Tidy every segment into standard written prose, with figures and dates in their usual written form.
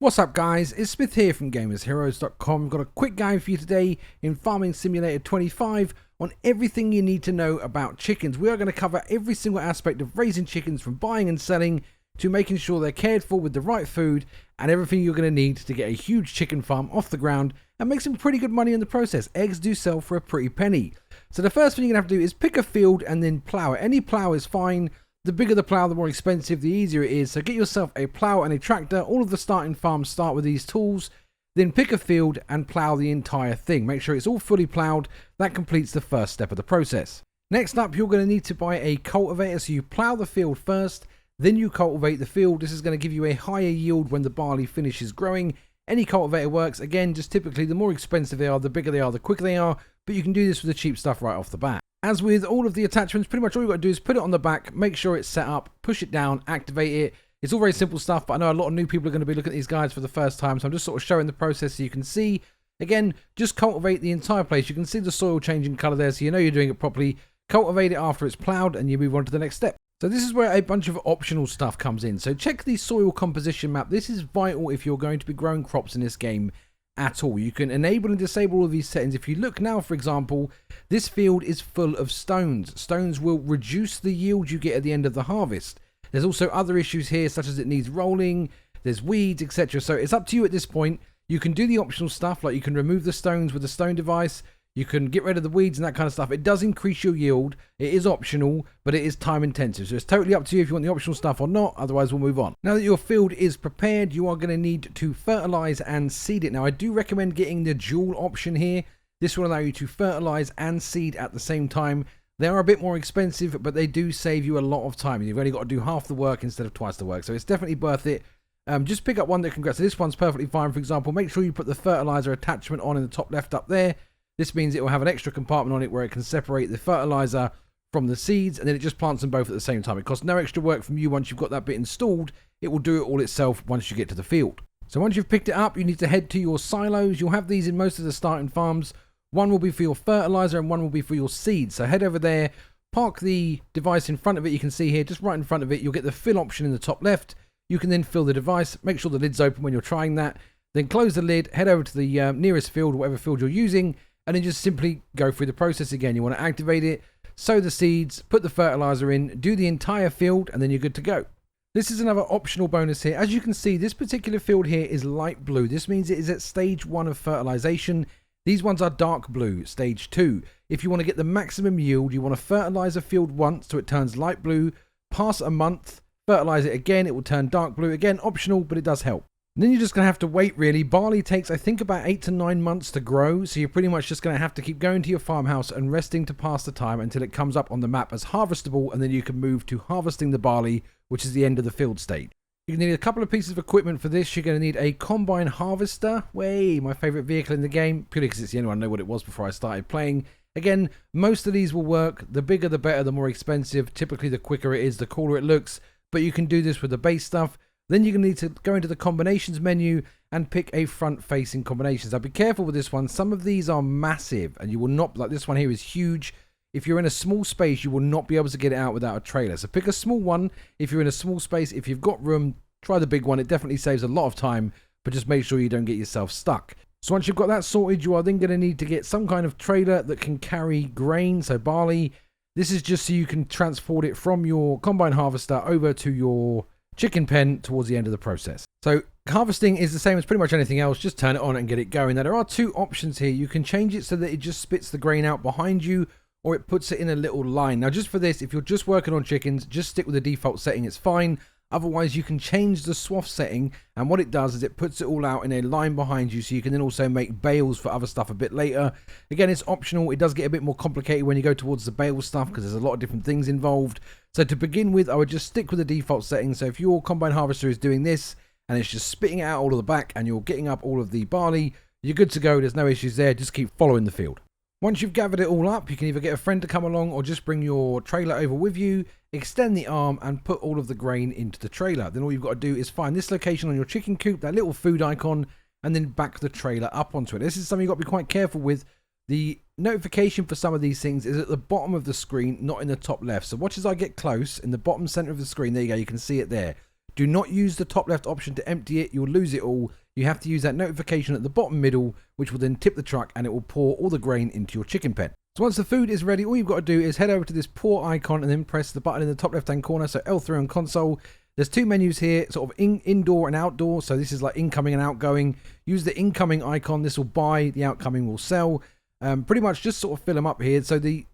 What's up guys, it's Smith here from GamersHeroes.com. Got a quick guide for you today in Farming Simulator 25 on everything you need to know about chickens. We are going to cover every single aspect of raising chickens, from buying and selling to making sure they're cared for with the right food and everything you're going to need to get a huge chicken farm off the ground and make some pretty good money in the process. Eggs do sell for a pretty penny. So the first thing you're going to have to do is pick a field and then plow it. Any plow is fine. The bigger the plow, the more expensive, the easier it is. So get yourself a plow and a tractor. All of the starting farms start with these tools. Then pick a field and plow the entire thing. Make sure it's all fully plowed. That completes the first step of the process. Next up, you're going to need to buy a cultivator. So you plow the field first, then you cultivate the field. This is going to give you a higher yield when the barley finishes growing. Any cultivator works. Again, just typically the more expensive they are, the bigger they are, the quicker they are. But you can do this with the cheap stuff right off the bat. As with all of the attachments, pretty much all you've got to do is put it on the back, make sure it's set up, push it down, activate it. It's all very simple stuff, but I know a lot of new people are going to be looking at these guides for the first time, so I'm just sort of showing the process so you can see. Again, just cultivate the entire place. You can see the soil changing colour there, so you know you're doing it properly. Cultivate it after it's ploughed, and you move on to the next step. So this is where a bunch of optional stuff comes in. So check the soil composition map. This is vital if you're going to be growing crops in this game at all. You can enable and disable all of these settings. If you look now, for example, this field is full of stones. Stones will reduce the yield you get at the end of the harvest. There's also other issues here, such as it needs rolling, there's weeds, etc. So it's up to you at this point. You can do the optional stuff, like you can remove the stones with the stone device, you can get rid of the weeds and that kind of stuff. It does increase your yield. It is optional, but it is time intensive. So it's totally up to you if you want the optional stuff or not. Otherwise, we'll move on. Now that your field is prepared, you are going to need to fertilize and seed it. Now, I do recommend getting the dual option here. This will allow you to fertilize and seed at the same time. They are a bit more expensive, but they do save you a lot of time. You've only got to do half the work instead of twice the work. So it's definitely worth it. Just pick up one that can go. So this one's perfectly fine. For example, make sure you put the fertilizer attachment on in the top left up there. This means it will have an extra compartment on it where it can separate the fertilizer from the seeds, and then it just plants them both at the same time. It costs no extra work from you once you've got that bit installed. It will do it all itself once you get to the field. So once you've picked it up, you need to head to your silos. You'll have these in most of the starting farms. One will be for your fertilizer and one will be for your seeds. So head over there, park the device in front of it. You can see here, just right in front of it, you'll get the fill option in the top left. You can then fill the device. Make sure the lid's open when you're trying that. Then close the lid, head over to the nearest field, whatever field you're using, and then just simply go through the process again. You want to activate it, sow the seeds, put the fertilizer in, do the entire field, and then you're good to go. This is another optional bonus here. As you can see, this particular field here is light blue. This means it is at stage 1 of fertilization. These ones are dark blue, stage 2. If you want to get the maximum yield, you want to fertilize a field once so it turns light blue, pass a month, fertilize it again, it will turn dark blue. Again, optional, but it does help. And then you're just going to have to wait, really. Barley takes, I think, about 8 to 9 months to grow, so you're pretty much just going to have to keep going to your farmhouse and resting to pass the time until it comes up on the map as harvestable, and then you can move to harvesting the barley, which is the end of the field stage. You're going to need a couple of pieces of equipment for this. You're going to need a combine harvester. My favourite vehicle in the game, purely because it's the only one I know what it was before I started playing. Again, most of these will work. The bigger the better, the more expensive. Typically, the quicker it is, the cooler it looks. But you can do this with the base stuff. Then you're going to need to go into the combinations menu and pick a front-facing combinations. Now, be careful with this one. Some of these are massive, and you will not, like this one here is huge. If you're in a small space, you will not be able to get it out without a trailer. So pick a small one if you're in a small space. If you've got room, try the big one. It definitely saves a lot of time, but just make sure you don't get yourself stuck. So once you've got that sorted, you are then going to need to get some kind of trailer that can carry grain, so barley. This is just so you can transport it from your combine harvester over to your chicken pen towards the end of the process. So harvesting is the same as pretty much anything else. Just turn it on and get it going. Now there are two options here. You can change it so that it just spits the grain out behind you, or it puts it in a little line. Now just for this, if you're just working on chickens, just stick with the default setting. It's fine. Otherwise, you can change the swath setting, and what it does is it puts it all out in a line behind you, so you can then also make bales for other stuff a bit later. Again, it's optional. It does get a bit more complicated when you go towards the bale stuff, because there's a lot of different things involved. So to begin with, I would just stick with the default setting. So if your combine harvester is doing this, and it's just spitting out all of the back, and you're getting up all of the barley, you're good to go. There's no issues there. Just keep following the field. Once you've gathered it all up, you can either get a friend to come along or just bring your trailer over with you, extend the arm and put all of the grain into the trailer. Then all you've got to do is find this location on your chicken coop, that little food icon, and then back the trailer up onto it. This is something you've got to be quite careful with. The notification for some of these things is at the bottom of the screen, not in the top left. So watch as I get close in the bottom center of the screen. There you go. You can see it there. Do not use the top left option to empty it. You'll lose it all. You have to use that notification at the bottom middle, which will then tip the truck and it will pour all the grain into your chicken pen. So once the food is ready, all you've got to do is head over to this pour icon and then press the button in the top left hand corner, so L3 on console. There's two menus here, sort of indoor and outdoor, so this is like incoming and outgoing. Use the incoming icon, this will buy, the outgoing will sell. Pretty much just sort of fill them up here. So the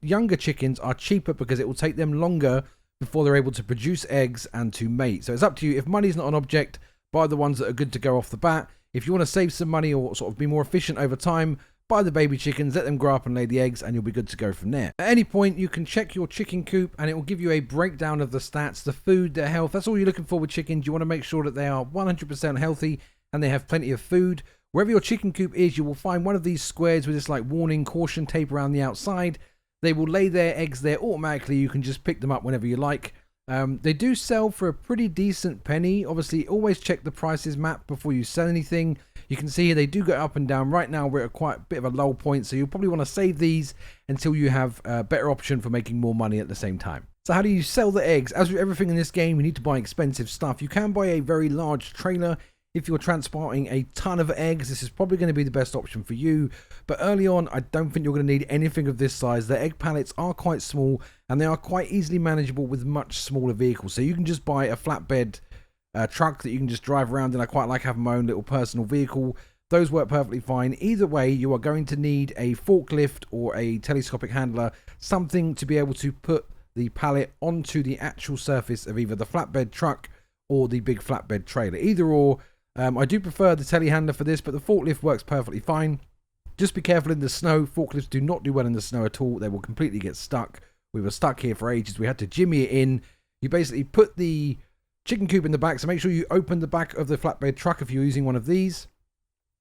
younger chickens are cheaper because it will take them longer before they're able to produce eggs and to mate. So it's up to you. If money's not an object, buy the ones that are good to go off the bat. If you want to save some money or sort of be more efficient over time, buy the baby chickens, let them grow up and lay the eggs, and you'll be good to go from there. At any point, you can check your chicken coop, and it will give you a breakdown of the stats, the food, their health. That's all you're looking for with chickens. You want to make sure that they are 100% healthy and they have plenty of food. Wherever your chicken coop is, you will find one of these squares with this like warning, caution tape around the outside. They will lay their eggs there automatically. You can just pick them up whenever you like. They do sell for a pretty decent penny. Obviously, always check the prices map before you sell anything. You can see here they do go up and down. Right now, we're at quite a bit of a low point, so you'll probably want to save these until you have a better option for making more money at the same time. So how do you sell the eggs? As with everything in this game, you need to buy expensive stuff. You can buy a very large trailer if you're transporting a ton of eggs. This is probably going to be the best option for you. But early on, I don't think you're going to need anything of this size. The egg pallets are quite small, and they are quite easily manageable with much smaller vehicles. So you can just buy a flatbed truck that you can just drive around in. I quite like having my own little personal vehicle. Those work perfectly fine. Either way, you are going to need a forklift or a telescopic handler, something to be able to put the pallet onto the actual surface of either the flatbed truck or the big flatbed trailer. Either or. I do prefer the telehandler for this, but the forklift works perfectly fine. Just be careful in the snow. Forklifts do not do well in the snow at all. They will completely get stuck. We were stuck here for ages. We had to jimmy it in. You basically put the chicken coop in the back, so make sure you open the back of the flatbed truck if you're using one of these.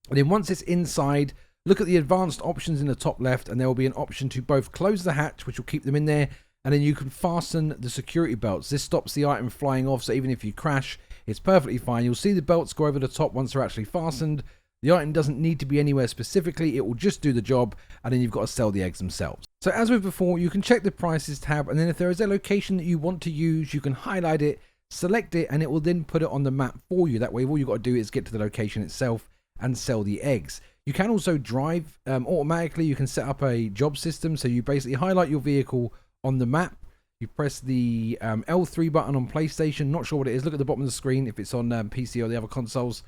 And then once it's inside, look at the advanced options in the top left, and there will be an option to both close the hatch, which will keep them in there, and then you can fasten the security belts. This stops the item flying off, so even if you crash, it's perfectly fine. You'll see the belts go over the top once they're actually fastened. The item doesn't need to be anywhere specifically. It will just do the job, and then you've got to sell the eggs themselves. So as with before, you can check the prices tab, and then if there is a location that you want to use, you can highlight it, select it, and it will then put it on the map for you. That way, all you've got to do is get to the location itself and sell the eggs. You can also drive automatically. You can set up a job system, so you basically highlight your vehicle on the map. You press the L3 button on PlayStation. Not sure what it is. Look at the bottom of the screen if it's on PC or the other consoles.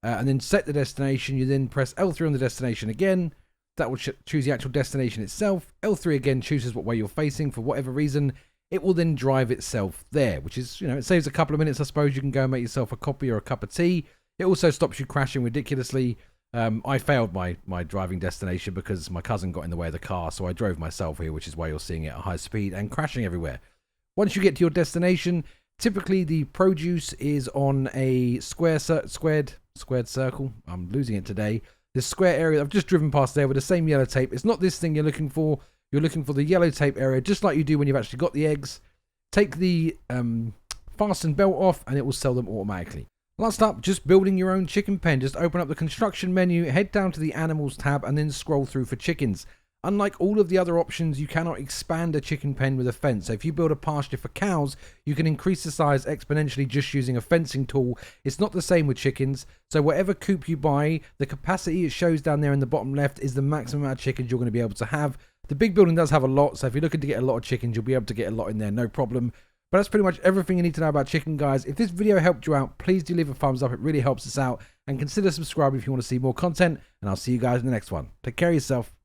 And then set the destination. You then press L3 on the destination again. That will choose the actual destination itself. L3 again chooses what way you're facing. For whatever reason, it will then drive itself there, which is, you know, it saves a couple of minutes, I suppose. You can go and make yourself a coffee or a cup of tea. It also stops you crashing ridiculously. I failed my driving destination because my cousin got in the way of the car, so I drove myself here, which is why you're seeing it at high speed and crashing everywhere. Once you get to your destination, typically the produce is on a squared circle. I'm losing it today. This square area I've just driven past there with the same yellow tape. It's not this thing you're looking for. You're looking for the yellow tape area, just like you do when you've actually got the eggs. Take the fasten belt off, and it will sell them automatically. Last up, just building your own chicken pen. Just open up the construction menu, head down to the animals tab, and then scroll through for chickens. Unlike all of the other options, you cannot expand a chicken pen with a fence. So if you build a pasture for cows, you can increase the size exponentially just using a fencing tool. It's not the same with chickens. So whatever coop you buy, the capacity it shows down there in the bottom left is the maximum amount of chickens you're going to be able to have. The big building does have a lot, so if you're looking to get a lot of chickens, you'll be able to get a lot in there, no problem. But that's pretty much everything you need to know about chicken, guys. If this video helped you out, please do leave a thumbs up. It really helps us out. And consider subscribing if you want to see more content. And I'll see you guys in the next one. Take care of yourself.